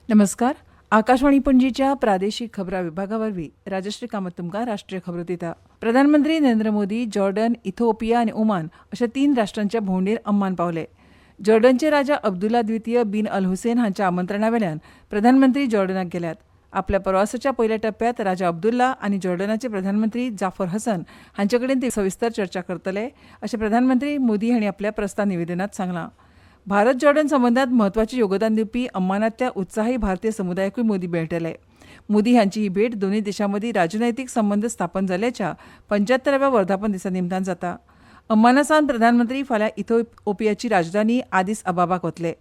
नमस्कार. आकाशवाणी पणजीच्या प्रादेशीक खबरां विभागावरवीं राजश्री कामत तुमकां राष्ट्रीय खबरो दिता. प्रधानमंत्री नरेंद्र मोदी जॉर्डन, इथिओपिया आनी ओमान अशा 3 राष्ट्रांच्या भोंवडेर अम्मान पावले. जॉर्डनचे राजा अब्दुल्ला द्वितीय बिन अल हुसैन हांच्या आमंत्रणा वेल्यान प्रधानमंत्री जॉर्डनाक गेल्यात. आपल्या प्रवासाच्या पयल्या टप्प्यात राजा अब्दुल्ला आनी जॉर्डनाचे प्रधानमंत्री जाफर हसन हांचे कडेन ते सविस्तर चर्चा करतले अशें प्रधानमंत्री मोदी हांणी आपल्या प्रस्ताव निवेदनांत सांगलां. भारत जॉर्डन संबंदात महत्वाचे योगदान दिवपी अम्मानांतल्या उत्साही भारतीय समुदायाकूय मोदी मेळटले. मोदी हांची ही भेट दोनूय देशां मदीं राजनैतीक संबंद स्थापन जाल्ल्याच्या 75व्या वर्धापन दिसा निमतान जाता. अम्मानासावन प्रधानमंत्री फाल्यां इथिओपियाची राजधानी आदिस अबाबाक वतले.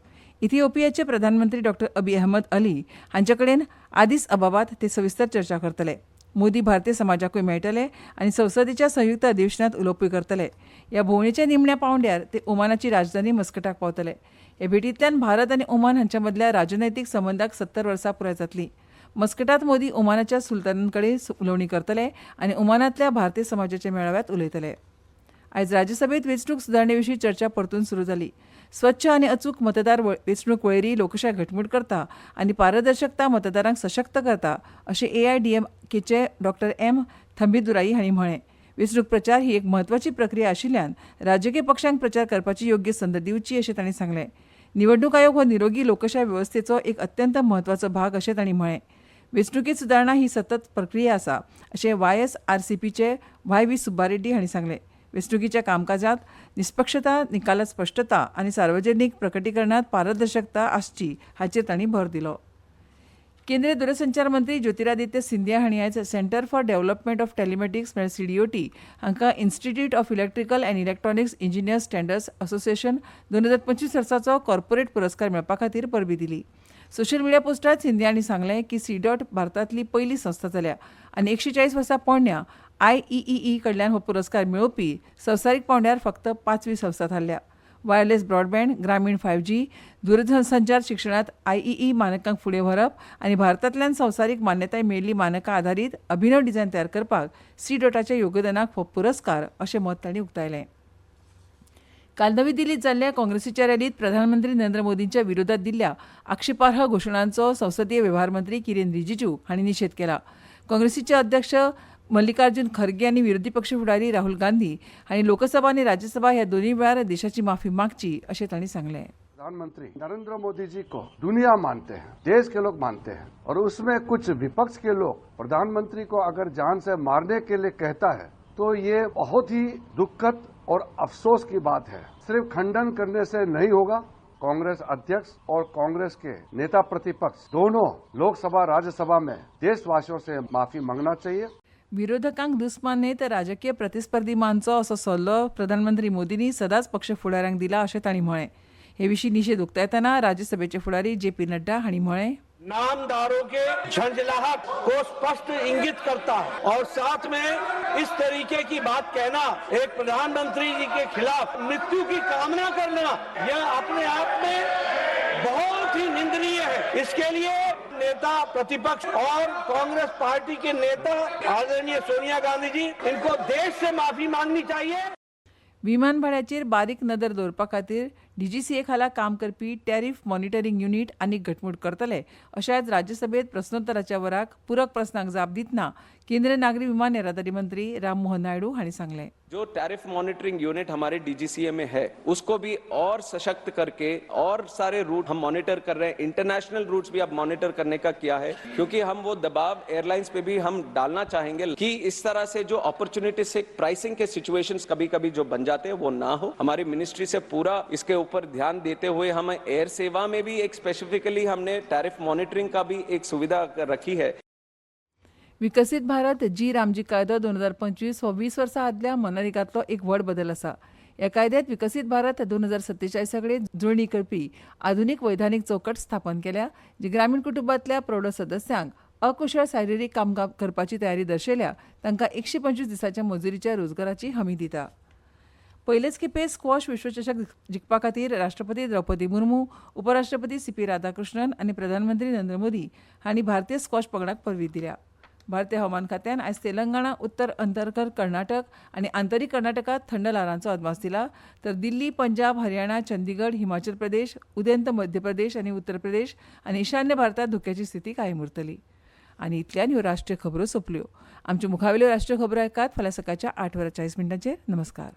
इथिओपियाचे प्रधानमंत्री डॉ अबी अहमद अली हांचे कडेन आदिस अबाबात ते सविस्तर चर्चा करतले. मोदी भारतीय समाजाकूय मेळटले आनी संसदेच्या संयुक्त अधिवेशनांत उलोवपूय करतले. ह्या भोंवडेच्या निमण्या पांवड्यार ते ओमानाची राजधानी मस्कटाक पावतले. ह्या भेटींतल्यान भारत आनी ओमान हांच्या मदल्या राजनैतीक संबंदाक 70 वर्सां पुराय जातलीं. मस्कटांत मोदी ओमानाच्या सुलतानां कडेन उलोवणी करतले आनी ओमानांतल्या भारतीय समाजाच्या मेळाव्यांत उलयतले. आयज राज्यसभेत वेंचणूक सुदारणे विशीं चर्चा परतून सुरू जाली. स्वच्छ आनी अचूक मतदार वेंचणूक वळेरी लोकशाय घटमूट करता आनी पारदर्शकता मतदारांक सशक्त करता अशें AIADMKचे डॉ M थंबीदुराई हांणी म्हळें. वेंचणूक प्रचार ही एक म्हत्वाची प्रक्रिया आशिल्ल्यान राजकीय पक्षांक प्रचार करपाची योग्य संद दिवची अशें तांणी सांगलें. निवडणूक आयोग हो निरोगी लोकशाय वेवस्थेचो एक अत्यंत म्हत्वाचो भाग अशें तांणी म्हळें. वेंचणुकेंत सुदारणा ही सतत प्रक्रिया आसा अशें YSRCPचे व्ही सुब्बारेड्डी हांणी सांगलें. वेंचणुकीच्या कामकाजांत निश्पक्षता, निकालात स्पश्टता आनी सार्वजनीक प्रकटीकरणांत पारदर्शकता आसची हाचेर तांणी भर दिलो. केंद्रीय दूरसंचार मंत्री ज्योतिरादित्य सिंधिया हांणी आयज centre for development of telematics CDOT हांकां institute of electrical and electronics engineers standards association 2025 वर्साचो कॉर्पोरेट पुरस्कार मेळपा खातीर परबी दिली. सोशल मिडिया पोस्टांत सिंधिया हांणी सांगलें की CDOT भारतांतली पयली संस्था जाल्या आनी 140 वर्सां पोरण्या IEEE कडल्यान हो पुरस्कार मेळोवपी संवसारीक पांवड्यार फक्त 5वी संस्था थारल्या. वायरलेस ब्रॉडबँड, ग्रामीण 5G, दूरसंचार शिक्षणांत IEEE मानकांक फुडें व्हरप आनी भारतांतल्यान संवसारीक मान्यताय मेळिल्ली मानकां आधारीत अभिनव डिझायन तयार करपाक CDOTच्या योगदानाक हो पुरस्कार अशें मत तांणी उक्तायलें. काल नवी दिल्लींत जाल्ल्या काँग्रेसीच्या रॅलींत प्रधानमंत्री नरेंद्र मोदींच्या विरोधात दिल्ल्या आक्षेपार्ह घोशणांचो संसदीय वेव्हार मंत्री किरेन रिजिजू हांणी निशेध केला. काँग्रेसीचे अध्यक्ष मल्लिकार्जुन खरगे आनी विरोधी पक्ष फुडारी राहुल गांधी हांणी लोकसभा आनी राज्यसभा ह्या दोनूय वेळार देशाची माफी मागची अशें तांणी सांगलें. प्रधानमंत्री नरेंद्र मोदी जी को दुनिया मानते हैं, देश के लोग मानते हैं और उसमें कुछ विपक्ष के लोग प्रधानमंत्री को अगर जान से मारने के लिए कहता है तो ये बहुत ही दुखद और अफसोस की बात है. सिर्फ खंडन करने से नहीं होगा. कांग्रेस अध्यक्ष और कांग्रेस के नेता प्रतिपक्ष दोनों लोकसभा राज्यसभा में देशवासियों से माफी मांगना चाहिए. विरोधकांक दुस्मानेत राजकीय प्रतिस्पर्धी मानचो असो सल्लो प्रधानमंत्री मोदींनी सदांच पक्ष फुडाऱ्यांक दिला अशें तांणी म्हळें. हे विशीं निशेध उक्तायतना राज्यसभेचे फुडारी JP नड्डा हांणी म्हळें, नामदारों के झंझलाहट को स्पष्ट इंगित करता है और साथ में इस तरीके की बात कहना, एक प्रधानमंत्री जी के खिलाफ मृत्यु की कामना करना, यह अपने आप में बहुत ही निंदनीय है. इसके लिए नेता प्रतिपक्ष और कांग्रेस पार्टी के नेता आदरणीय सोनिया गांधी जी, इनको देश से माफी मांगनी चाहिए. विमान भाड्याचेर बारीक नदर दवरपा खातीर DGCA खाला काम करपी टॅरिफ मॉनिटरींग युनिट आनीक घटमूट करतले अशें आयज राज्यसभेत प्रस्नोत्तराच्या वराक पुरक प्रस्नाक जाप दितना केंद्रीय नागरी विमान येरादारी मंत्री राम मोहन नायडू हांणी सांगलें. जो टैरिफ मॉनिटरिंग यूनिट हमारे DGCA में है उसको भी और सशक्त करके और सारे रूट हम मॉनिटर कर रहे हैं. इंटरनेशनल रूट्स भी अब मॉनिटर करने का किया है क्योंकि हम वो दबाव एयरलाइंस पे भी हम डालना चाहेंगे कि इस तरह से जो अपॉर्चुनिटी से प्राइसिंग के सिचुएशंस कभी कभी जो बन जाते हैं वो ना हो. हमारी मिनिस्ट्री से पूरा इसके ऊपर ध्यान देते हुए हम एयर सेवा में भी एक स्पेसिफिकली हमने टैरिफ मॉनिटरिंग का भी एक सुविधा रखी है. विकसीत भारत रामजी कायदो 2025 हो 20 वर्सां आदल्या मनरेगांतलो एक व्हड बदल आसा. ह्या कायद्यांत विकसीत भारत 2047 कडेन जुळणी करपी आधुनीक वैधानीक चौकट स्थापन केल्या, जी ग्रामीण कुटुंबांतल्या प्रौढ सदस्यांक अकुशळ शारिरीक काम करपाची तयारी दर्शयल्या तांकां 125 दिसांच्या मजुरीच्या रोजगाराची हमी दिता. पयलेच खेपे स्क्वॉश विश्वचषक जिखपा खातीर राष्ट्रपती द्रौपदी मुर्मू, उपराष्ट्रपती CP राधाकृष्णन आनी प्रधानमंत्री नरेंद्र मोदी हांणी भारतीय स्क्वॉश पंगडाक परबी दिल्या. भारतीय हवामान खात्यान आयज तेलंगणा, उत्तर अंतर्गत कर्नाटक आनी आंतरीक कर्नाटकात थंड ल्हारांचो अदमास दिला, तर दिल्ली, पंजाब, हरियाणा, चंदीगड, हिमाचल प्रदेश, उदेंत मध्य प्रदेश आनी उत्तर प्रदेश आनी ईशान्य भारतात धुक्याची स्थिती कायम उरतली. आनी इतल्यान ह्यो राष्ट्रीय खबरो सोंपल्यो. आमच्यो मुखावेल्यो राष्ट्रीय खबरो ऐकात फाल्यां सकाळच्या 8:40 नमस्कार.